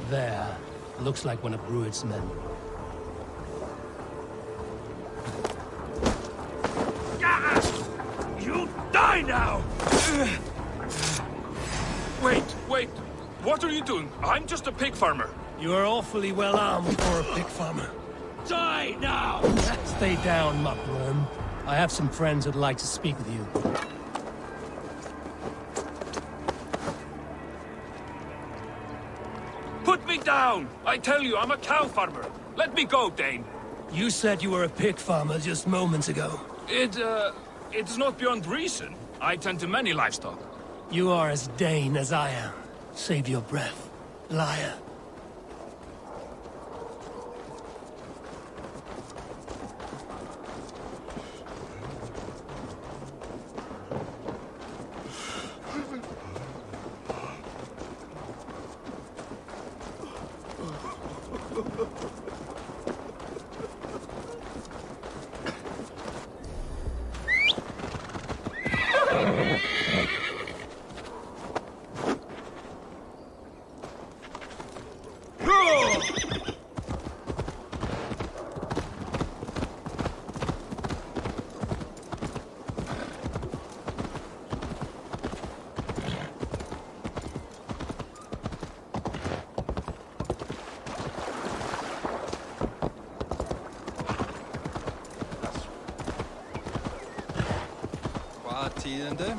There. Looks like one of Rued's men. You die now! Wait. What are you doing? I'm just a pig farmer. You are awfully well armed for a pig farmer. Die now! Stay down, muckworm. I have some friends who'd like to speak with you. Put me down! I tell you, I'm a cow farmer. Let me go, Dane. You said you were a pig farmer just moments ago. It's not beyond reason. I tend to many livestock. You are as Dane as I am. Save your breath, liar. Tíðindi.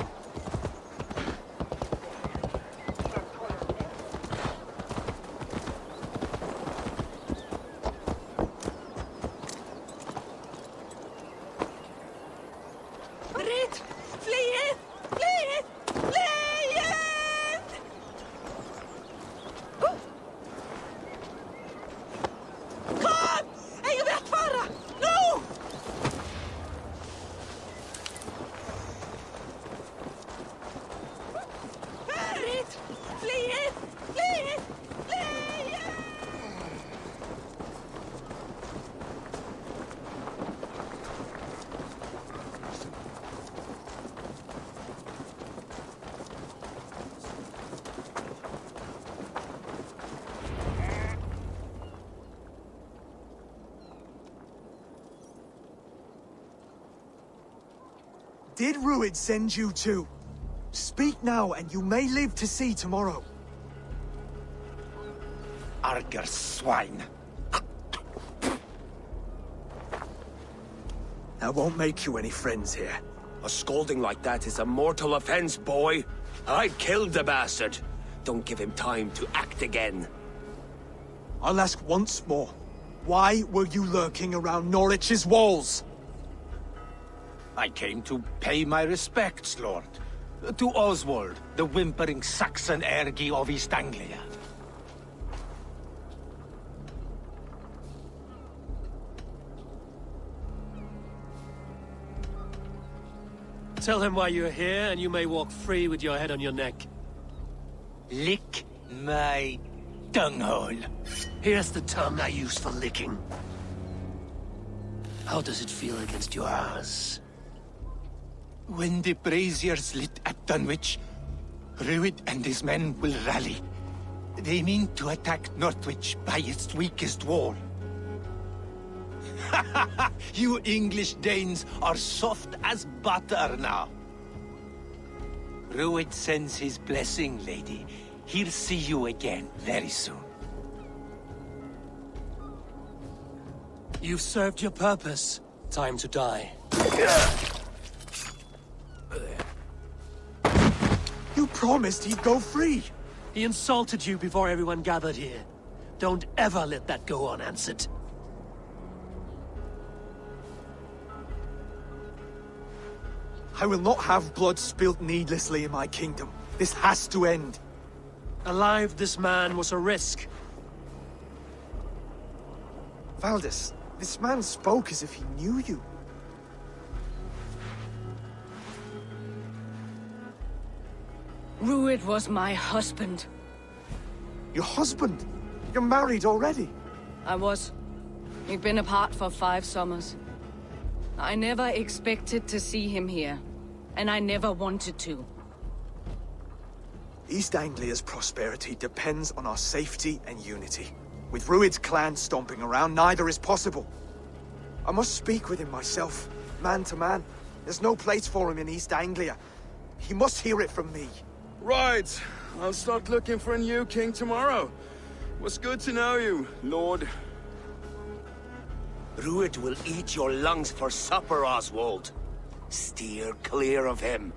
Rued! Fleeið! Fleeið! Fleeið! Kom! Eigum við að fara? Nú! Rued! Fleeið! Fleeið! Fleeið! Did Rued send you too? Speak now, and you may live to see tomorrow. Arger swine. That won't make you any friends here. A scolding like that is a mortal offense, boy. I've killed the bastard. Don't give him time to act again. I'll ask once more. Why were you lurking around Norwich's walls? I came to pay my respects, Lord. To Oswald, the whimpering Saxon ergi of East Anglia. Tell him why you're here, and you may walk free with your head on your neck. Lick my dunghole. Here's the tongue I use for licking. How does it feel against your ass? When the braziers lit at Dunwich, Rued and his men will rally. They mean to attack Northwich by its weakest wall. You English Danes are soft as butter now. Rued sends his blessing, lady. He'll see you again very soon. You've served your purpose. Time to die. You promised he'd go free. He insulted you before everyone gathered here. Don't ever let that go unanswered. I will not have blood spilt needlessly in my kingdom. This has to end. Alive, this man was a risk. Valdis, this man spoke as if he knew you. Rued was my husband. Your husband? You're married already? I was. We've been apart for 5 summers. I never expected to see him here, and I never wanted to. East Anglia's prosperity depends on our safety and unity. With Rued's clan stomping around, neither is possible. I must speak with him myself, man to man. There's no place for him in East Anglia. He must hear it from me. Right. I'll start looking for a new king tomorrow. Was good to know you, Lord. Rued will eat your lungs for supper, Oswald. Steer clear of him.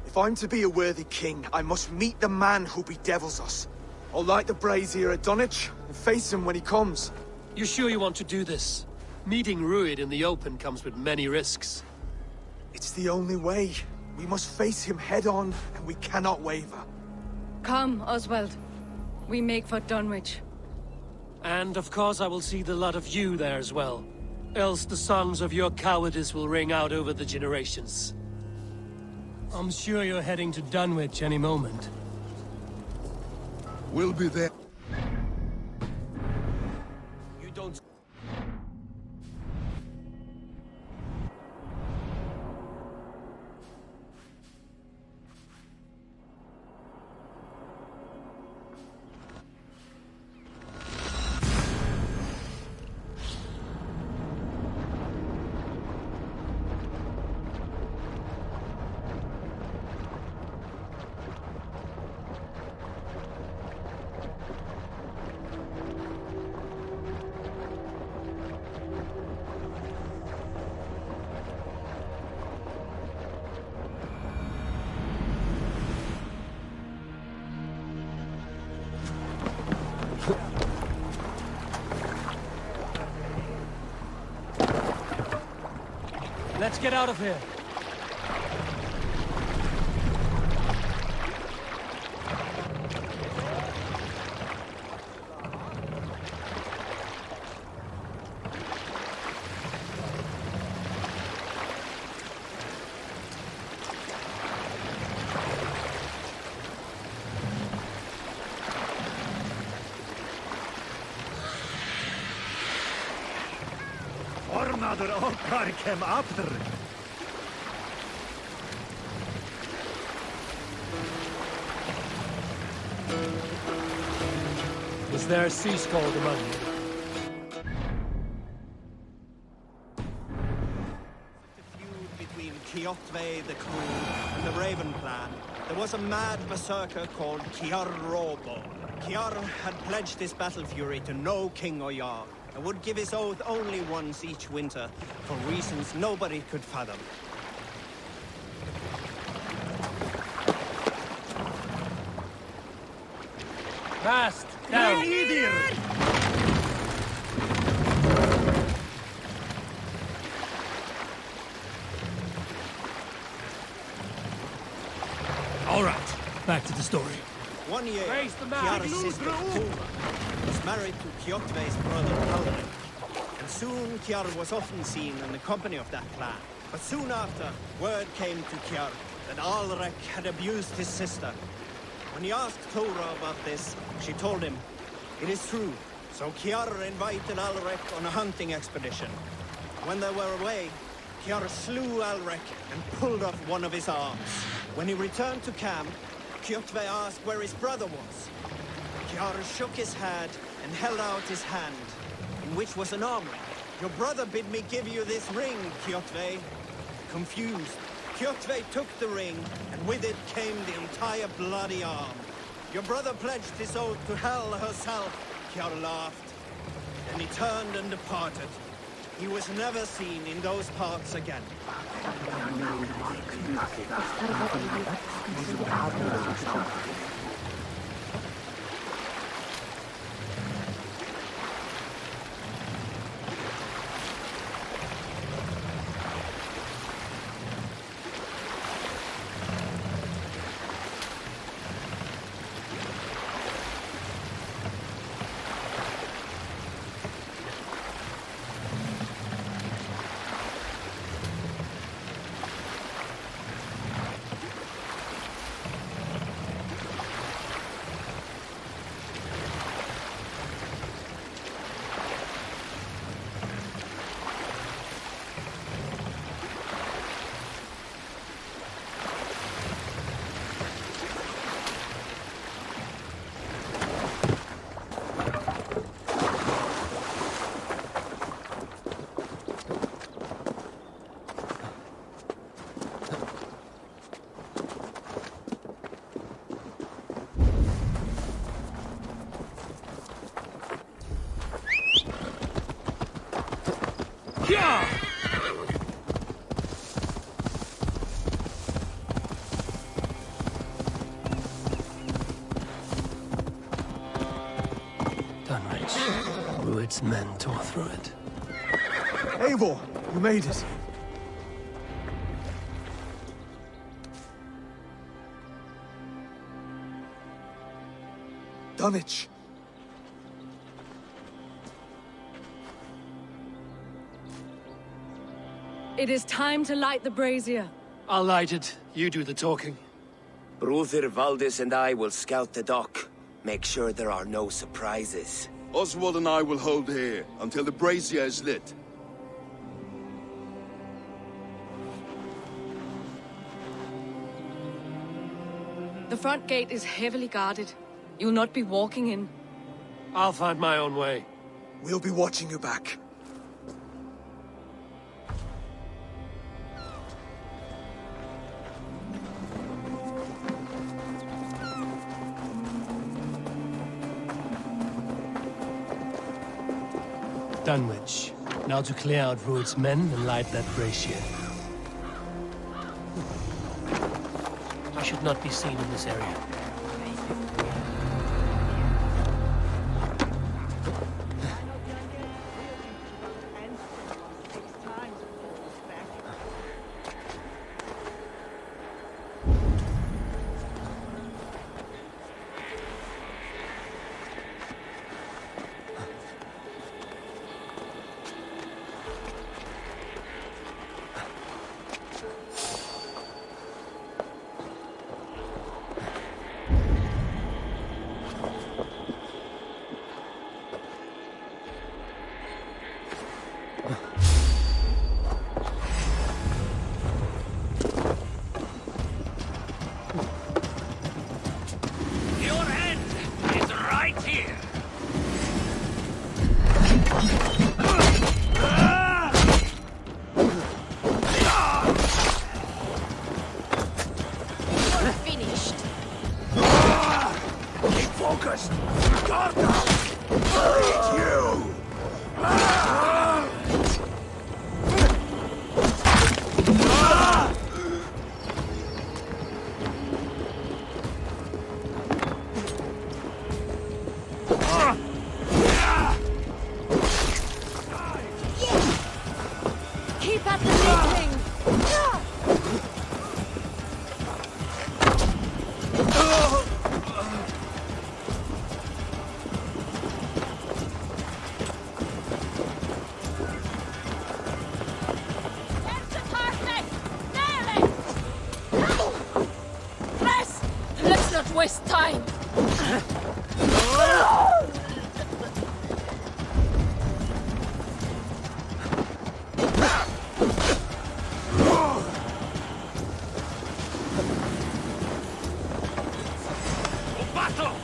If I'm to be a worthy king, I must meet the man who bedevils us. I'll light the brazier at Dunwich and face him when he comes. You sure you want to do this? Meeting Rued in the open comes with many risks. It's the only way. We must face him head-on, and we cannot waver. Come, Oswald. We make for Dunwich. And of course I will see the lot of you there as well. Else the songs of your cowardice will ring out over the generations. I'm sure you're heading to Dunwich any moment. We'll be there. You don't... Let's get out of here. Ornader okkar kem aftur. Is there a sea scald among you? The feud between Kjotve the Cruel and the Raven clan, there was a mad berserker called Kiar Robo. Kiar had pledged his battle fury to no king or jarl, and would give his oath only once each winter, for reasons nobody could fathom. Fast! Down! All right, back to the story. One year, Raise the man. Kiar's sister Thora was married to Kjotve's brother Alrik, and soon Kiar was often seen in the company of that clan. But soon after, word came to Kiar that Alrik had abused his sister. When he asked Thora about this, she told him, "It is true." So Kiar invited Alrik on a hunting expedition. When they were away, Kiar slew Alrik and pulled off one of his arms. When he returned to camp, Kjotve asked where his brother was. Kiar shook his head and held out his hand, in which was an arm ring. "Your brother bid me give you this ring, Kjotve." Confused, Kjotve took the ring, and with it came the entire bloody arm. "Your brother pledged his oath to Hell herself," Kiar laughed. Then he turned and departed. He was never seen in those parts again. Dunwich. Rued's men tore through it. Eivor, you made it. Dunwich. It is time to light the brazier. I'll light it. You do the talking. Brother Valdis and I will scout the dock. Make sure there are no surprises. Oswald and I will hold here until the brazier is lit. The front gate is heavily guarded. You'll not be walking in. I'll find my own way. We'll be watching you back. Dunwich. Now to clear out Rued's men and light that brazier. I should not be seen in this area. Your end is right here. You're finished. Keep focused! Guard up! Lead you! Keep at the knitting. Press! Let's not waste time. Battle!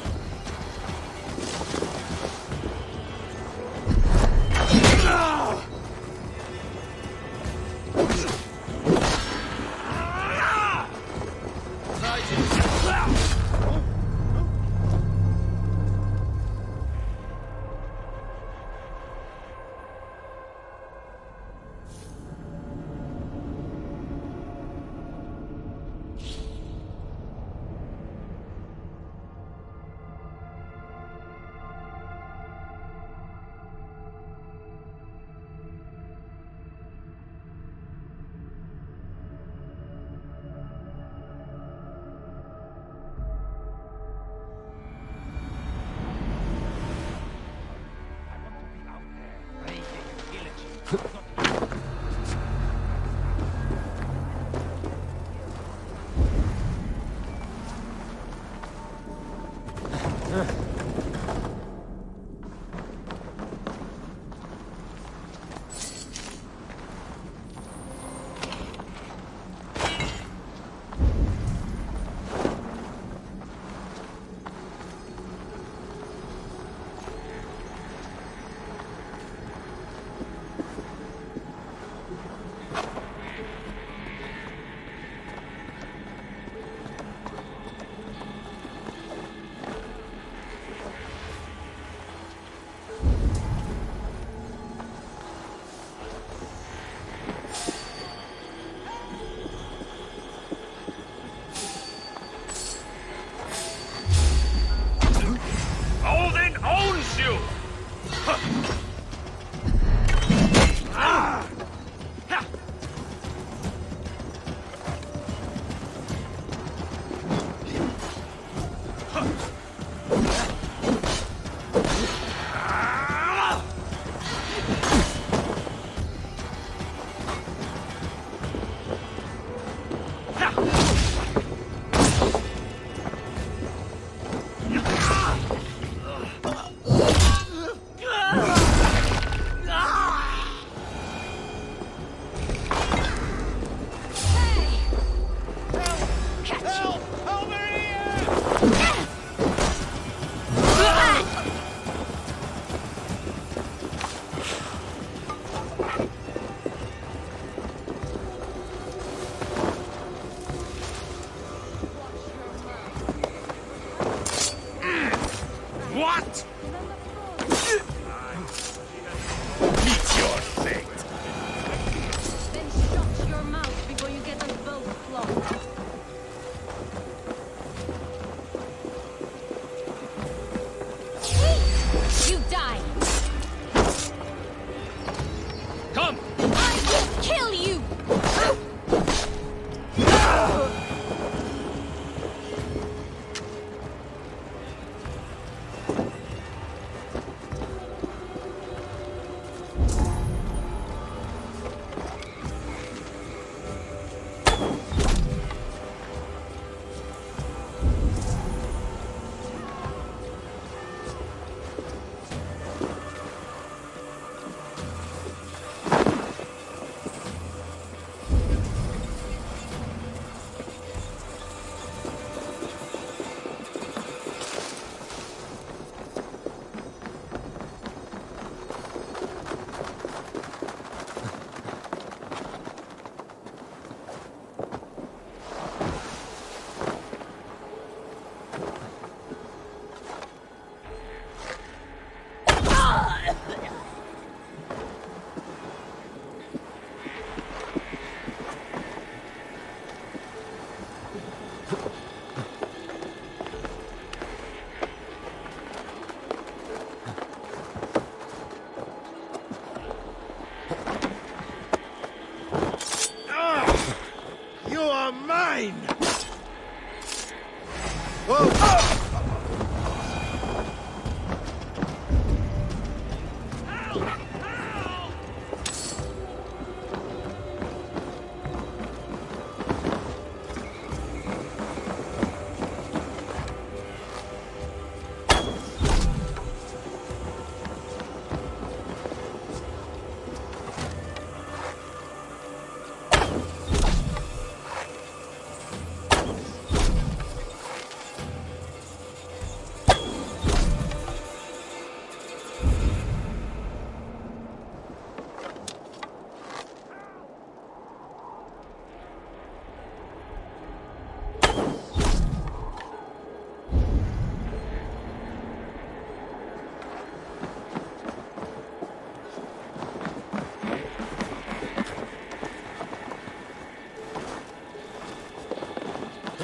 mine!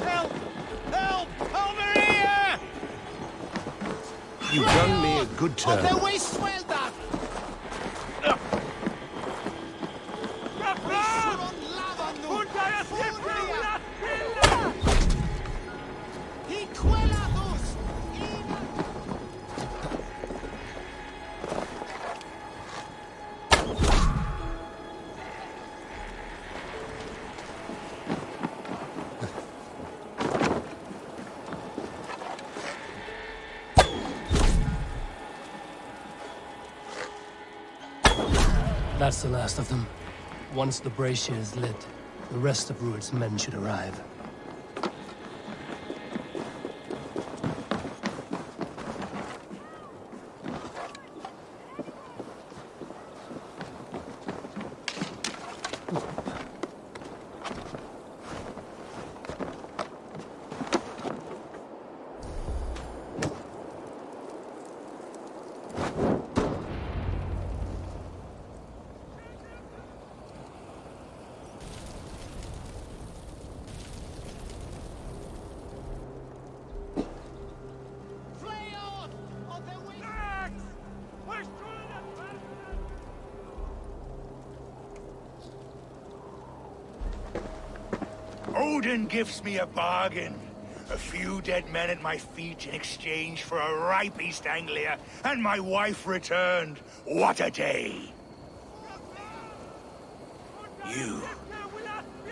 Help! Help! Over here! You've done me a good turn. The waste well done! That's the last of them. Once the brazier is lit, the rest of Rued's men should arrive. Odin gives me a bargain. A few dead men at my feet in exchange for a ripe East Anglia, and my wife returned. What a day! You.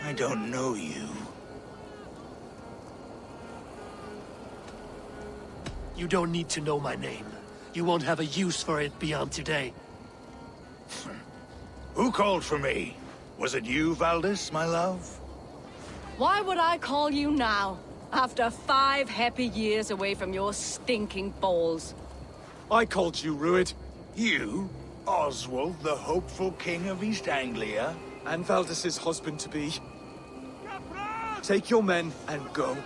I don't know you. You don't need to know my name. You won't have a use for it beyond today. Who called for me? Was it you, Valdis, my love? Why would I call you now, after 5 happy years away from your stinking balls? I called you, Rued. You? Oswald, the hopeful king of East Anglia? And Valdis's husband-to-be. Take your men and go.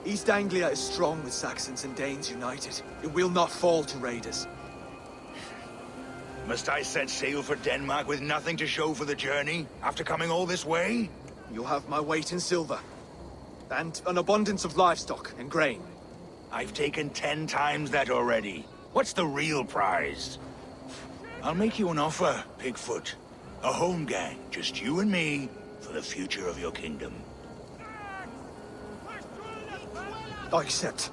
East Anglia is strong with Saxons and Danes united. It will not fall to raiders. Must I set sail for Denmark with nothing to show for the journey, after coming all this way? You'll have my weight in silver. And an abundance of livestock and grain. I've taken 10 times that already. What's the real prize? I'll make you an offer, Pigfoot. A home gang, just you and me, for the future of your kingdom. I accept.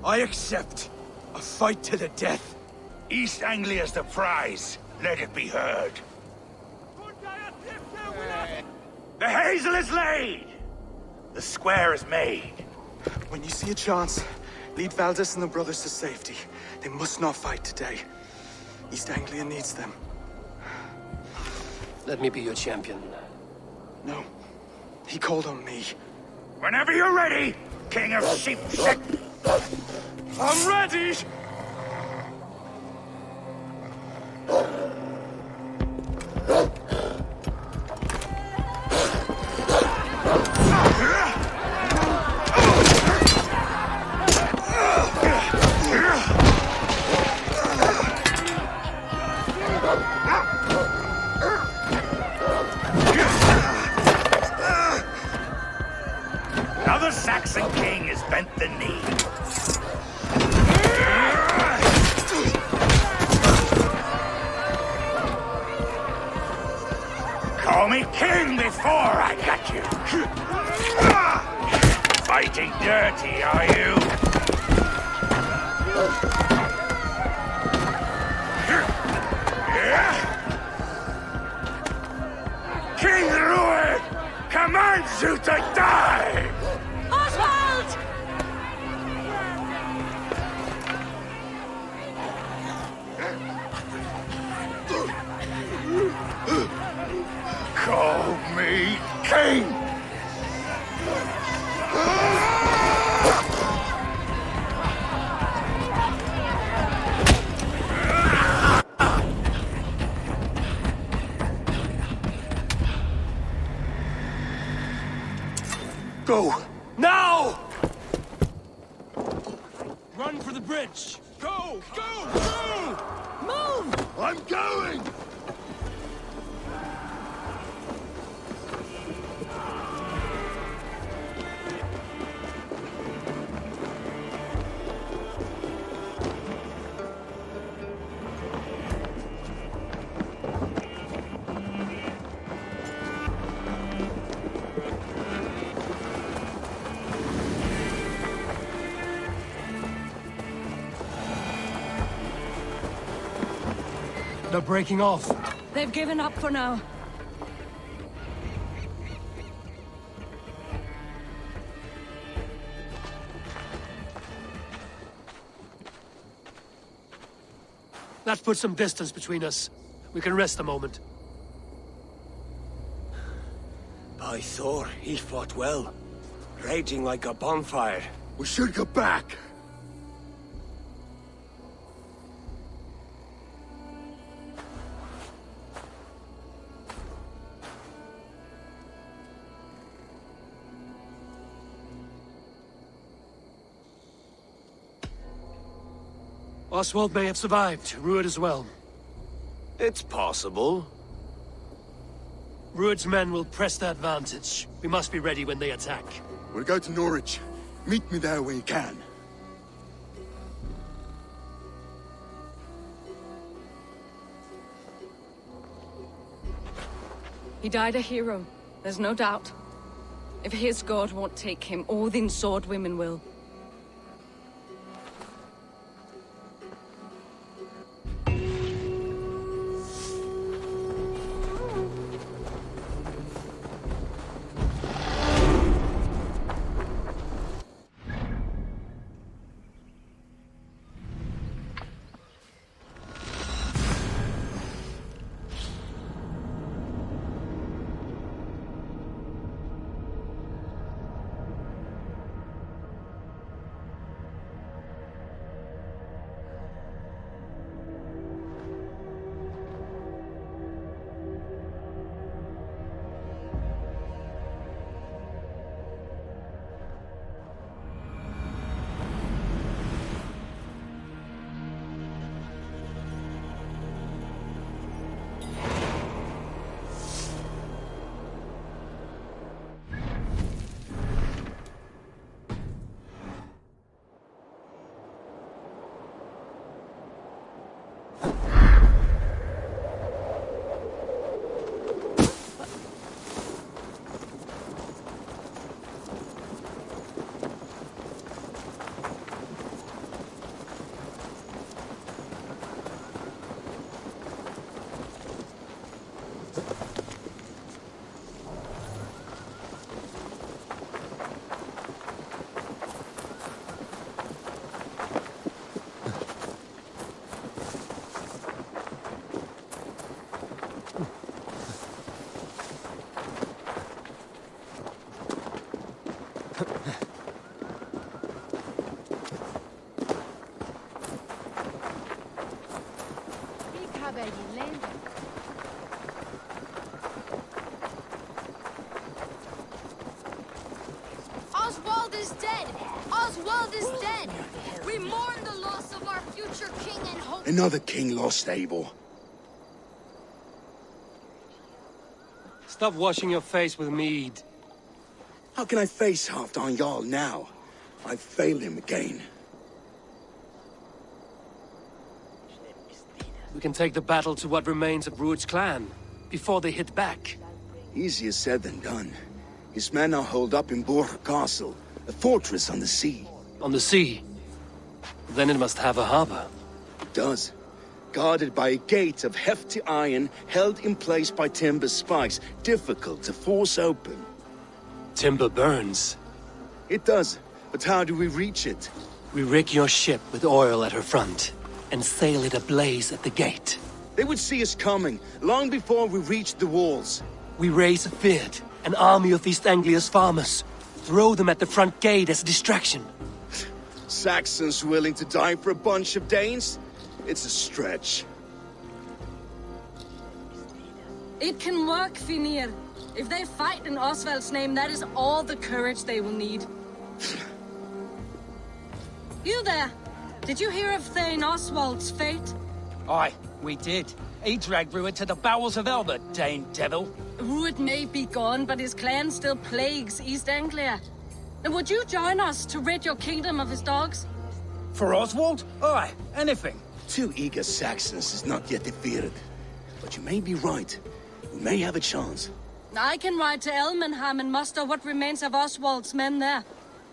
I accept. A fight to the death. East Anglia's the prize. Let it be heard. The hazel is laid! The square is made. When you see a chance, lead Valdis and the brothers to safety. They must not fight today. East Anglia needs them. Let me be your champion. No. He called on me. Whenever you're ready, King of Sheep. I'm ready! Now the Saxon king has bent the knee. Call me king before I got you. Fighting dirty, are you? King Rued commands you to die! Oswald! Call me king! Go! Now! Run for the bridge! Go! Go! Go! Move! I'm going! They're breaking off. They've given up for now. That puts some distance between us. We can rest a moment. By Thor, he fought well. Raging like a bonfire. We should go back. Oswald may have survived, Rued as well. It's possible. Rued's men will press the advantage. We must be ready when they attack. We'll go to Norwich. Meet me there when you can. He died a hero, there's no doubt. If his god won't take him, Odin's sword women will. Oswald is dead! Oswald is dead! We mourn the loss of our future king and hope... Another king lost, Abel. Stop washing your face with mead. How can I face Halfdan Jarl now? I've failed him again. We can take the battle to what remains of Rued's clan, before they hit back. Easier said than done. His men are holed up in Burg Castle, a fortress on the sea. On the sea? Then it must have a harbor. It does. Guarded by a gate of hefty iron, held in place by timber spikes, difficult to force open. Timber burns. It does, but how do we reach it? We rig your ship with oil at her front, and sail it ablaze at the gate. They would see us coming, long before we reached the walls. We raise a Fyrd, an army of East Anglia's farmers. Throw them at the front gate as a distraction. Saxons willing to die for a bunch of Danes? It's a stretch. It can work, Finir. If they fight in Oswald's name, that is all the courage they will need. You there! Did you hear of Thane Oswald's fate? Aye, we did. He dragged Rued to the bowels of Elbert, Dane devil. Rued may be gone, but his clan still plagues East Anglia. And would you join us to rid your kingdom of his dogs? For Oswald? Aye, anything. 2 eager Saxons is not yet defeated. But you may be right. We may have a chance. I can ride to Elmenham and muster what remains of Oswald's men there.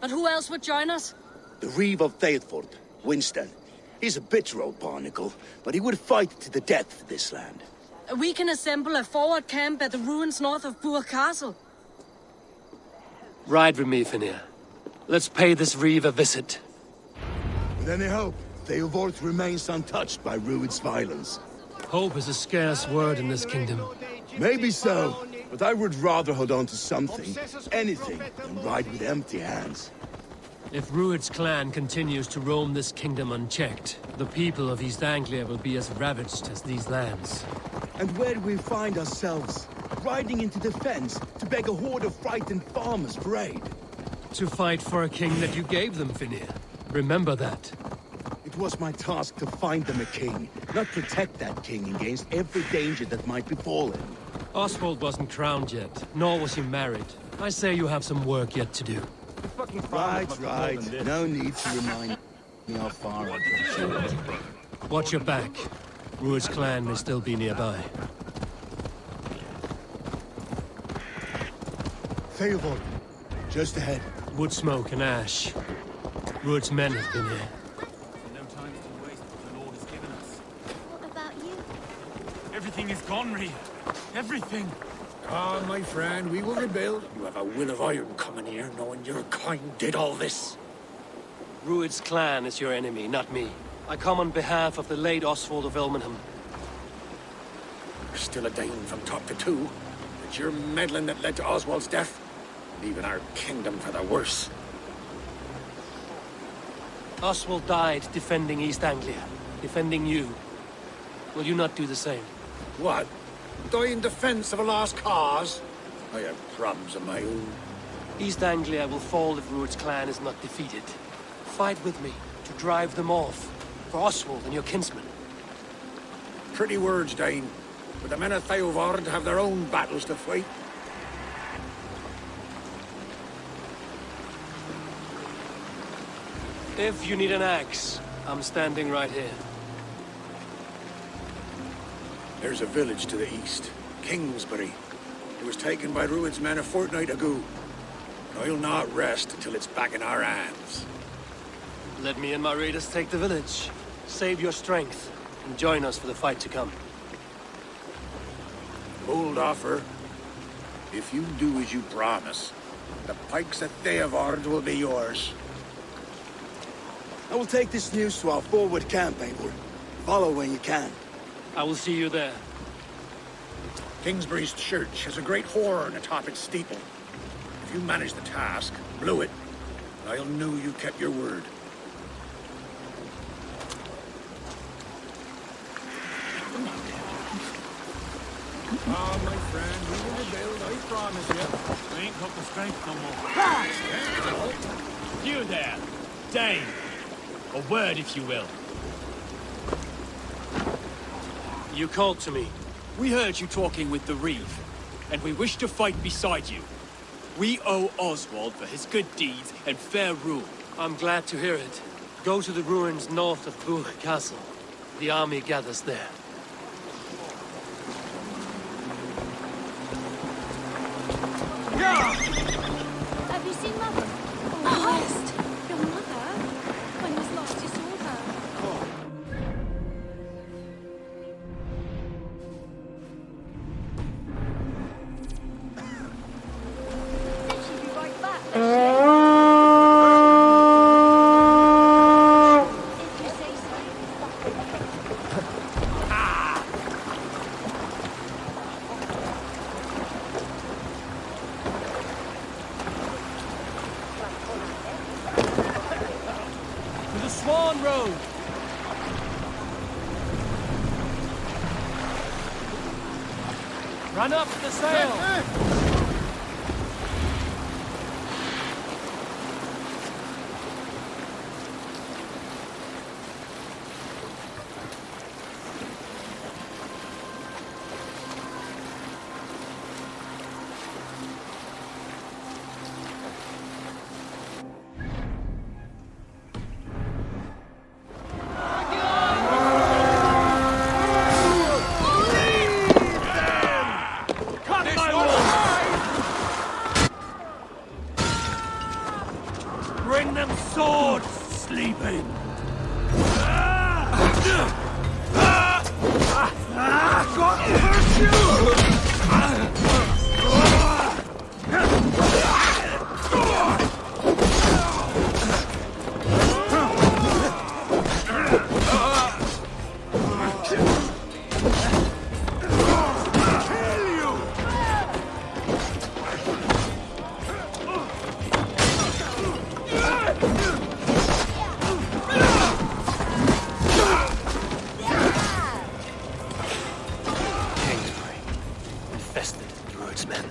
But who else would join us? The Reeve of Thetford, Winston. He's a bitter old barnacle, but he would fight to the death for this land. We can assemble a forward camp at the ruins north of Burg Castle. Ride with me, Finir. Let's pay this Reeve a visit. With any hope, Theodort remains untouched by Rued's violence. Hope is a scarce word in this kingdom. Maybe so, but I would rather hold on to something, anything, than ride with empty hands. If Rued's clan continues to roam this kingdom unchecked, the people of East Anglia will be as ravaged as these lands. And where do we find ourselves? Riding into defense to beg a horde of frightened farmers for aid. To fight for a king that you gave them, Finir. Remember that. It was my task to find them a king, not protect that king against every danger that might befall him. Oswald wasn't crowned yet, nor was he married. I say you have some work yet to do. Right. No need to remind me how far I've been. Watch your back. Rued's clan may still be nearby. Theodort, just ahead. Wood smoke and ash. Rued's men have been here. No time to waste what the Lord has given us. What about you? Everything is gone, Reed. Everything. Ah, my friend, we will rebuild. You have a will of iron coming here, knowing your kind did all this. Rued's clan is your enemy, not me. I come on behalf of the late Oswald of Elmenham. You're still a Dane from top to two. It's your meddling that led to Oswald's death, leaving our kingdom for the worse. Oswald died defending East Anglia, defending you. Will you not do the same? What? Die in defense of a lost cause? I have problems of my own. East Anglia will fall if Rued's clan is not defeated. Fight with me to drive them off, for Oswald and your kinsmen. Pretty words, Dane. But the men of Theodort have their own battles to fight. If you need an axe, I'm standing right here. There's a village to the east, Kingsbury. It was taken by Rued's men a fortnight ago. And I'll not rest until it's back in our hands. Let me and my raiders take the village. Save your strength, and join us for the fight to come. Bold offer. If you do as you promise, the pikes at Theodort will be yours. I will take this news to our forward camp, Eivor. Follow when you can. I will see you there. Kingsbury's church has a great horn atop its steeple. If you manage the task, blow it, I'll know you kept your word. Ah, my friend, we will rebuild, I promise you. We ain't got the strength no more. You there, Dane. A word, if you will. You called to me. We heard you talking with the Reeve, and we wish to fight beside you. We owe Oswald for his good deeds and fair rule. I'm glad to hear it. Go to the ruins north of Burg Castle. The army gathers there. road! Run up the sail! Bring them swords, sleeping! Infested Rued's men.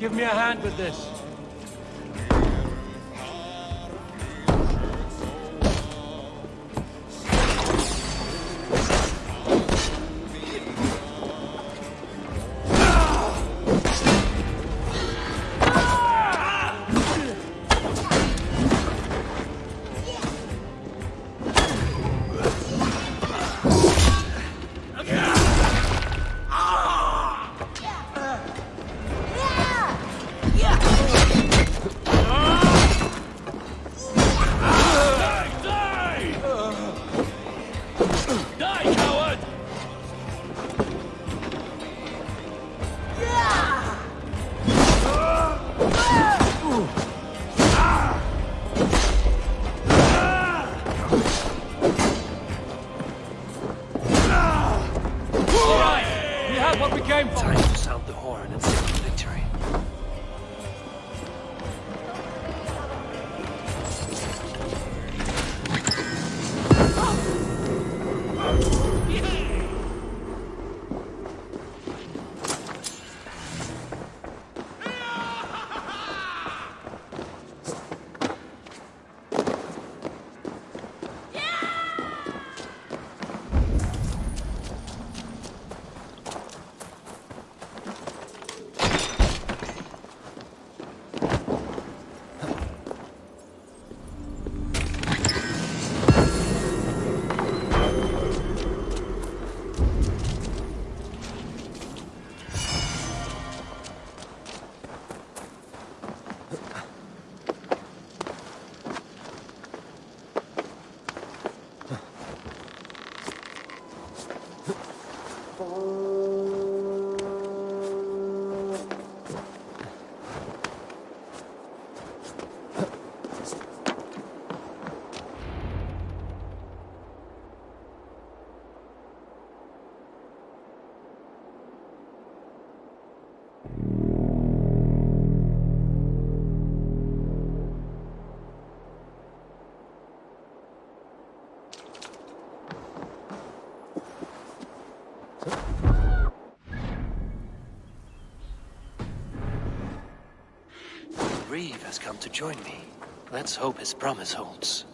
Give me a hand with this. What we came for! Time to sound the horn and sing victory. Reeve has come to join me. Let's hope his promise holds.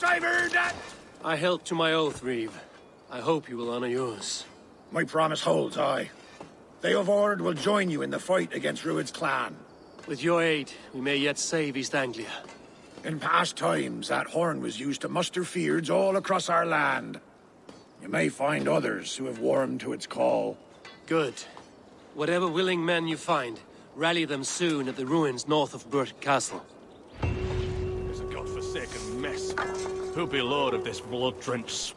I've heard that! I held to my oath, Reeve. I hope you will honor yours. My promise holds, aye. They of Ord will join you in the fight against Rued's clan. With your aid, we may yet save East Anglia. In past times, that horn was used to muster fyrds all across our land. You may find others who have warmed to its call. Good. Whatever willing men you find, rally them soon at the ruins north of Burt Castle. It's a godforsaken mess. Who'll be lord of this blood-drenched...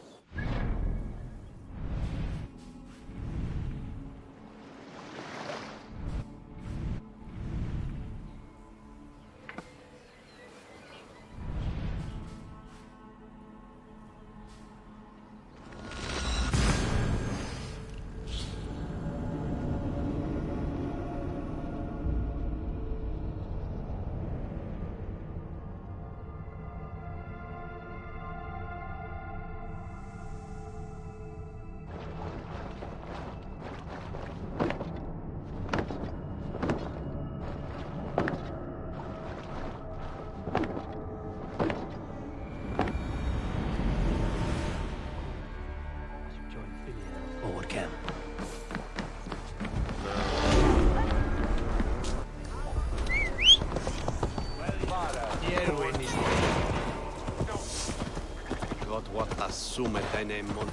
Assume deine Monte.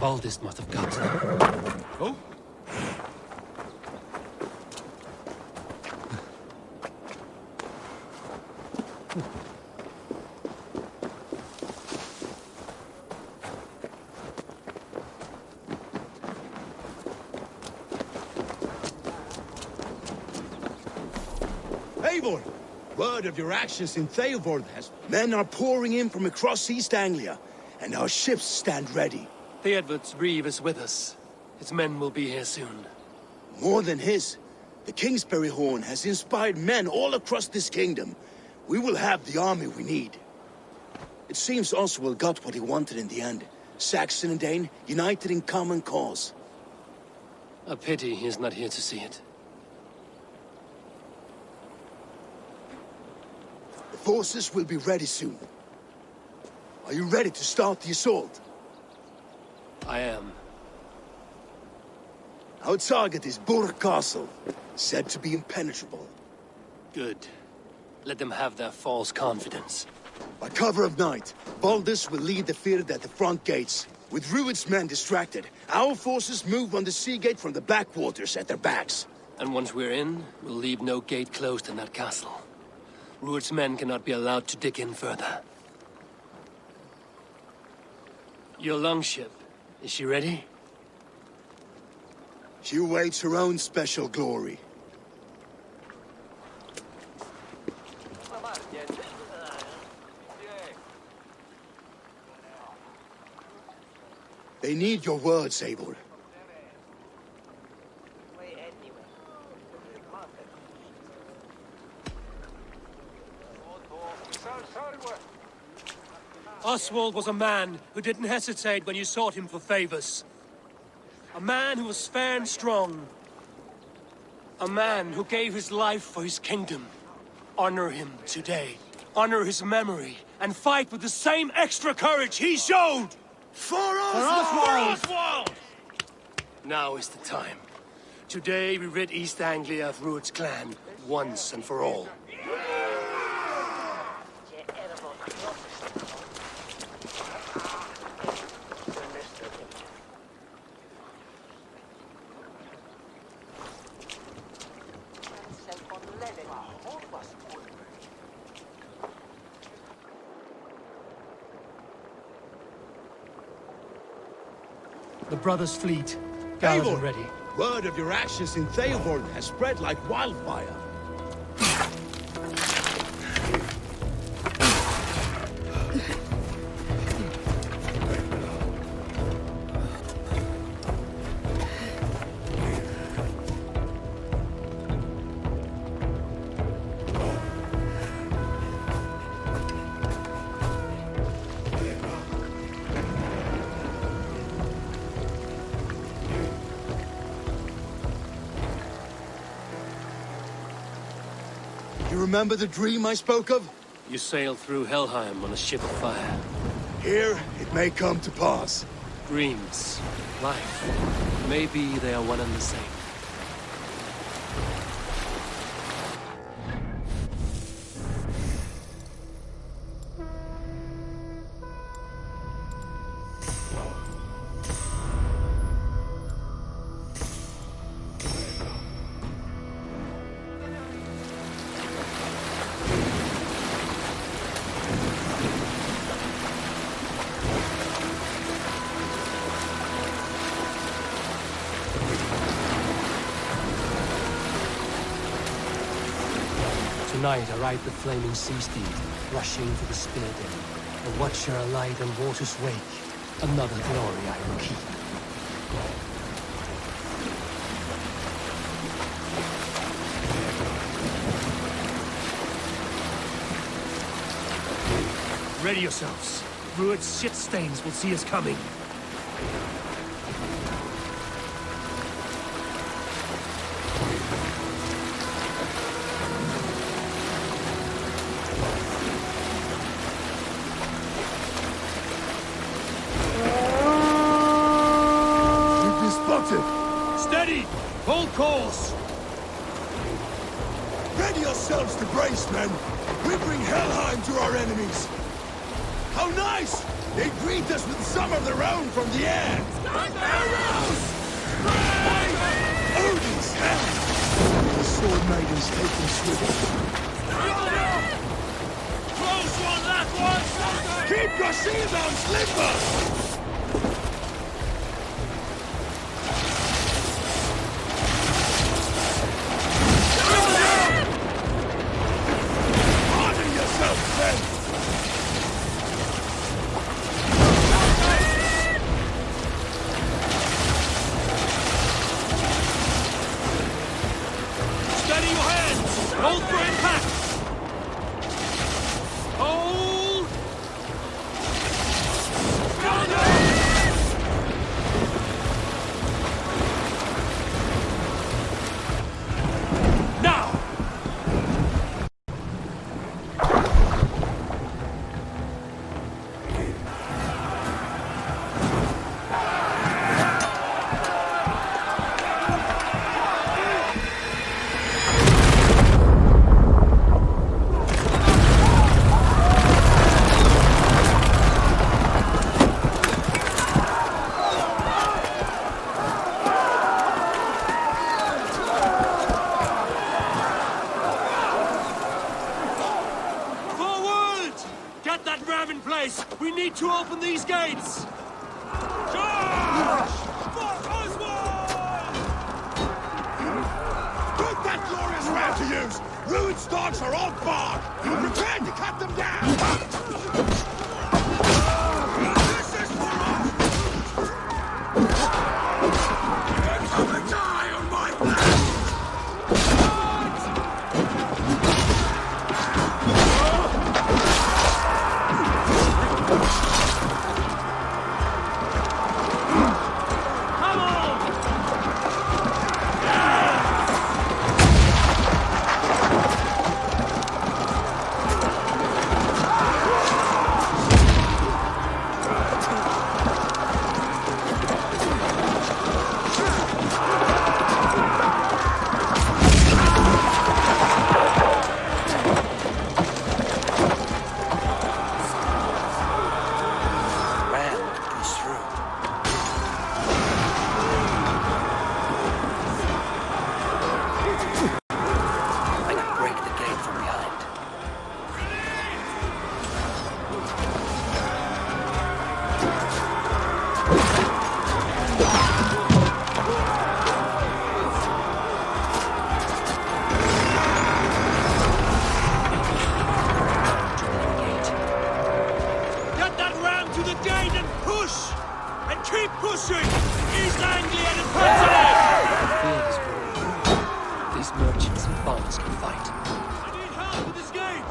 Baldest must have got some. Oh? Eivor! Word of your actions in Theobald has... Men are pouring in from across East Anglia, and our ships stand ready. Theodward's Reeve is with us. His men will be here soon. More than his. The Kingsbury Horn has inspired men all across this kingdom. We will have the army we need. It seems Oswald got what he wanted in the end. Saxon and Dane united in common cause. A pity he's not here to see it. The forces will be ready soon. Are you ready to start the assault? I am. Our target is Burt Castle, said to be impenetrable. Good. Let them have their false confidence. By cover of night, Baldus will lead the field at the front gates. With Rued's men distracted, our forces move on the sea gate from the backwaters at their backs. And once we're in, we'll leave no gate closed in that castle. Rued's men cannot be allowed to dig in further. Your longship, is she ready? She awaits her own special glory. They need your words, Eivor. Oswald was a man who didn't hesitate when you sought him for favors. A man who was fair and strong. A man who gave his life for his kingdom. Honor him today. Honor his memory. And fight with the same extra courage he showed! For Oswald! For Oswald! Now is the time. Today we rid East Anglia of Rued's clan, once and for all. The brothers' fleet, gathered and Eivor! ready. Word of your actions in Theoborn has spread like wildfire. You remember the dream I spoke of? You sailed through Helheim on a ship of fire. Here, it may come to pass. Dreams, life, maybe they are one and the same. Tonight I ride the flaming sea steed, rushing to the spear den. A watcher alight on water's wake. Another glory I will keep. Ready yourselves. Rued's shit stains will see us coming. Steady! Hold course! Ready yourselves to brace, men! We bring Helheim to our enemies! How nice! They greet us with some of their own from the air! Arrows! Odin's hand! The sword maidens take them swiftly. Close one, that one! Keep your shield on, Slipper! Steady your hands! Hold for impact! Hold! allies! We need to open these gates! Charge! For Oswald! Put that glorious ram to use! Rued's dogs are off guard! Prepare to cut them down! This is for us! You're gonna die on my back! Keep pushing! East Anglia and Princeton! The field is growing. These merchants and farmers can fight. I need help with this gate!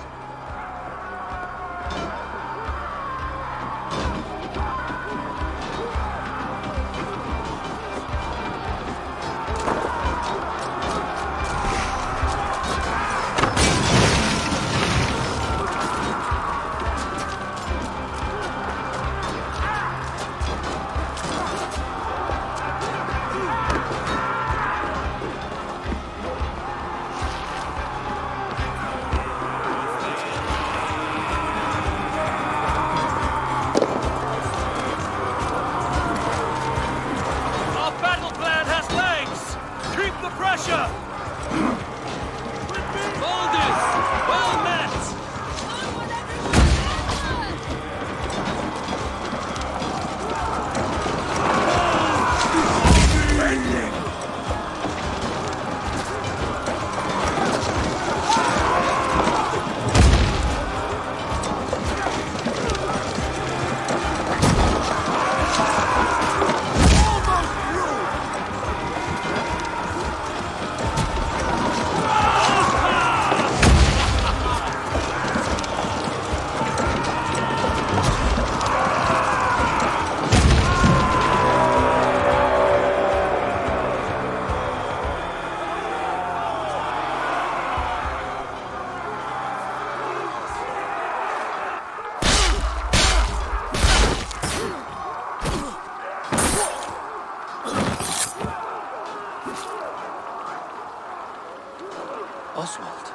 Oswald.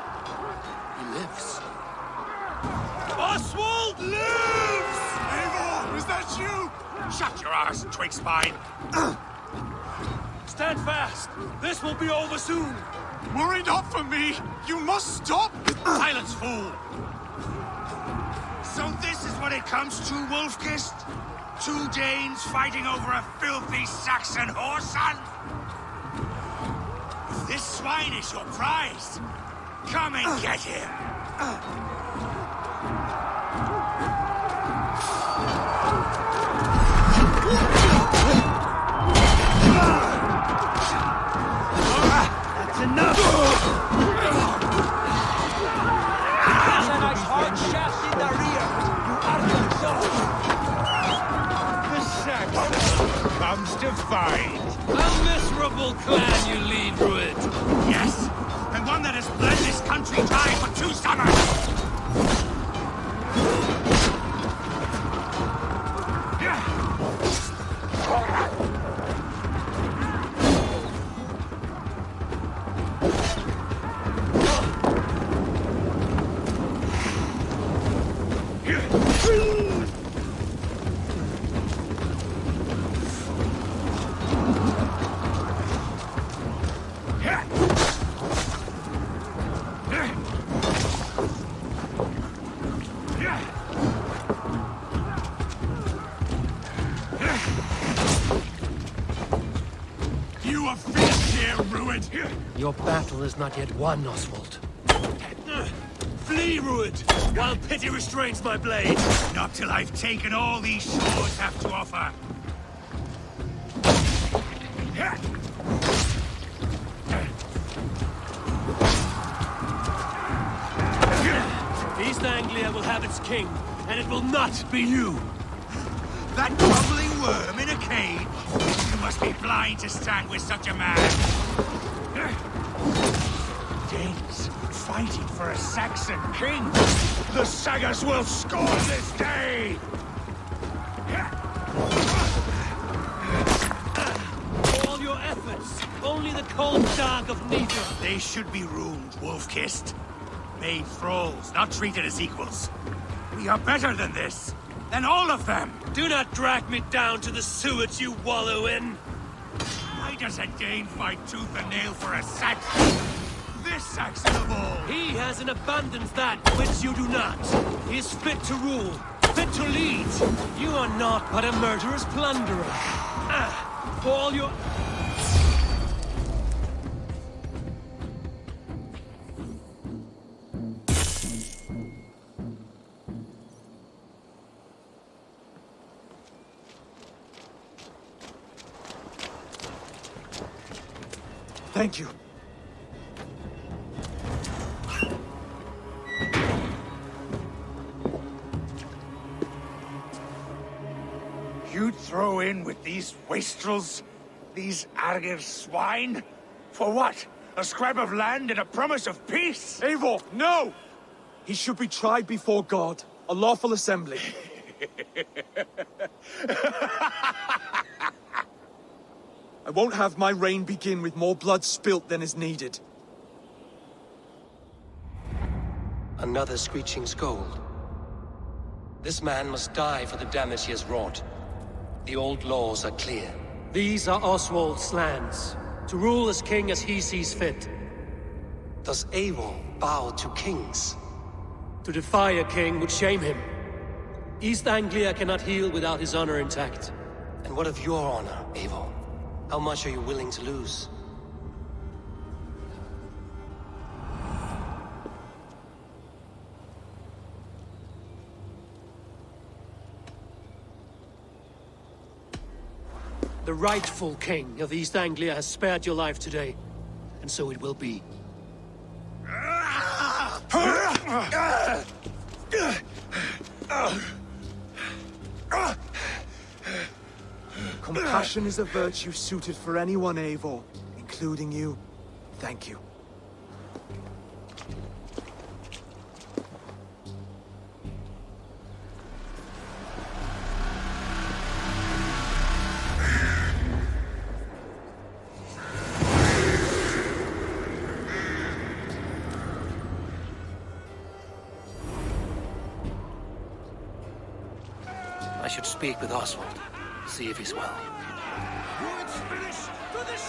He lives. Oswald lives! Eivor, is that you? Shut your arse, twig spine! Stand fast! This will be over soon! Worry not for me! You must stop! Silence, fool! So this is what it comes to, Wolfkist? 2 Danes fighting over a filthy Saxon whoreson? If this swine is your prize, come and get him! That's enough! That's a nice hard shaft in the rear, you arrogant dog! The Saxon comes to fight. A miserable clan you lead, Rued. Yes, and one that has bled this country dry for 2 summers! Your battle is not yet won, Oswald. Flee, Rued, while pity restrains my blade. Not till I've taken all these shores have to offer. East Anglia will have its king, and it will not be you. That bubbling worm in a cage? You must be blind to stand with such a man. Danes fighting for a Saxon king. The sagas will scorn this day! All your efforts, only the cold dark of neither. They should be ruined, wolf-kissed. Made thralls, not treated as equals. We are better than this. Than all of them. Do not drag me down to the sewage you wallow in. Why does a Dane fight tooth and nail for a Saxon? This Saxon of all! He has in abundance that which you do not. He is fit to rule, fit to lead. You are not but a murderous plunderer. All your... Thank you. You'd throw in with these wastrels? These Argir swine? For what? A scrap of land and a promise of peace? Eivor, no! He should be tried before God, a lawful assembly. I won't have my reign begin with more blood spilt than is needed. Another screeching scold. This man must die for the damage he has wrought. The old laws are clear. These are Oswald's lands, to rule as king as he sees fit. Does Eivor bow to kings? To defy a king would shame him. East Anglia cannot heal without his honor intact. And what of your honor, Eivor? How much are you willing to lose? The rightful king of East Anglia has spared your life today, and so it will be. Compassion is a virtue suited for anyone, Eivor, including you. Thank you. I should speak with Oswald, see if he's well. Rued's finished to the